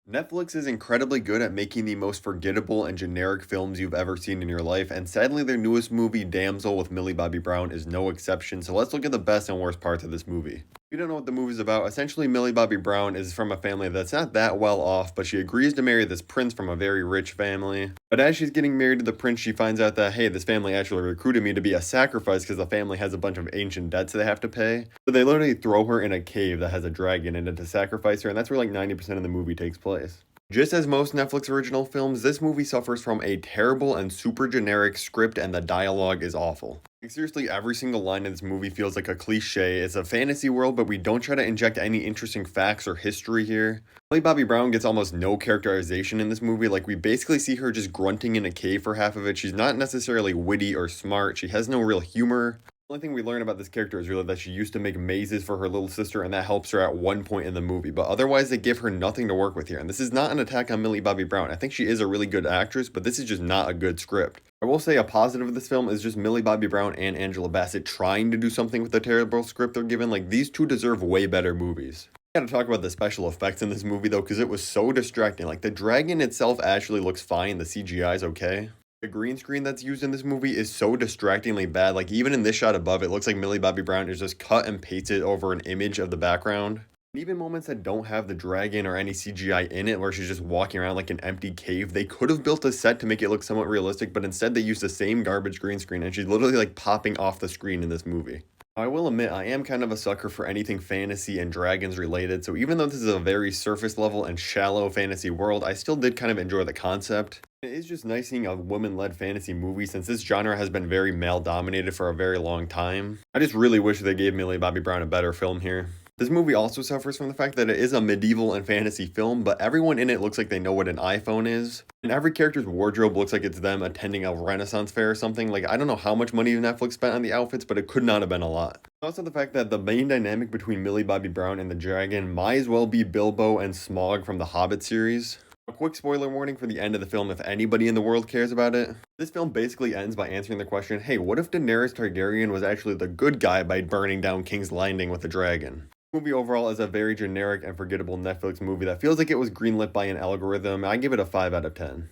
Netflix is incredibly good at making the most forgettable and generic films you've ever seen in your life, and sadly, their newest movie, Damsel with Millie Bobby Brown, is no exception. So let's look at the best and worst parts of this movie. If you don't know what the movie's about, essentially, Millie Bobby Brown is from a family that's not that well off, but she agrees to marry this prince from a very rich family. But as she's getting married to the prince, she finds out that, hey, this family actually recruited me to be a sacrifice because the family has a bunch of ancient debts they have to pay. So they literally throw her in a cave that has a dragon in it to sacrifice her, and that's where like 90% of the movie takes place. Just as most Netflix original films, this movie suffers from a terrible and super generic script, and the dialogue is awful. Like, seriously, every single line in this movie feels like a cliche. It's a fantasy world, but we don't try to inject any interesting facts or history here. Millie Bobby Brown gets almost no characterization in this movie. Like, we basically see her just grunting in a cave for half of it. She's not necessarily witty or smart. She has no real humor. The only thing we learn about this character is really that she used to make mazes for her little sister, and that helps her at one point in the movie. But otherwise, they give her nothing to work with here. And this is not an attack on Millie Bobby Brown. I think she is a really good actress, but this is just not a good script. I will say a positive of this film is just Millie Bobby Brown and Angela Bassett trying to do something with the terrible script they're given. Like, these two deserve way better movies. I gotta talk about the special effects in this movie though, because it was so distracting. Like, the dragon itself actually looks fine, the CGI is okay. The green screen that's used in this movie is so distractingly bad. Like, even in this shot above, it looks like Millie Bobby Brown is just cut and pasted over an image of the background. And even moments that don't have the dragon or any CGI in it, where she's just walking around like an empty cave, they could have built a set to make it look somewhat realistic, but instead they used the same garbage green screen, and she's literally like popping off the screen in this movie. I will admit, I am kind of a sucker for anything fantasy and dragons related, so even though this is a very surface level and shallow fantasy world, I still did kind of enjoy the concept. It is just nice seeing a woman-led fantasy movie since this genre has been very male-dominated for a very long time. I just really wish they gave Millie Bobby Brown a better film here. This movie also suffers from the fact that it is a medieval and fantasy film, but everyone in it looks like they know what an iPhone is. And every character's wardrobe looks like it's them attending a Renaissance fair or something. Like, I don't know how much money Netflix spent on the outfits, but it could not have been a lot. Also the fact that the main dynamic between Millie Bobby Brown and the dragon might as well be Bilbo and Smaug from the Hobbit series. A quick spoiler warning for the end of the film if anybody in the world cares about it. This film basically ends by answering the question, hey, what if Daenerys Targaryen was actually the good guy by burning down King's Landing with a dragon? The movie overall is a very generic and forgettable Netflix movie that feels like it was greenlit by an algorithm. I give it a 5 out of 10.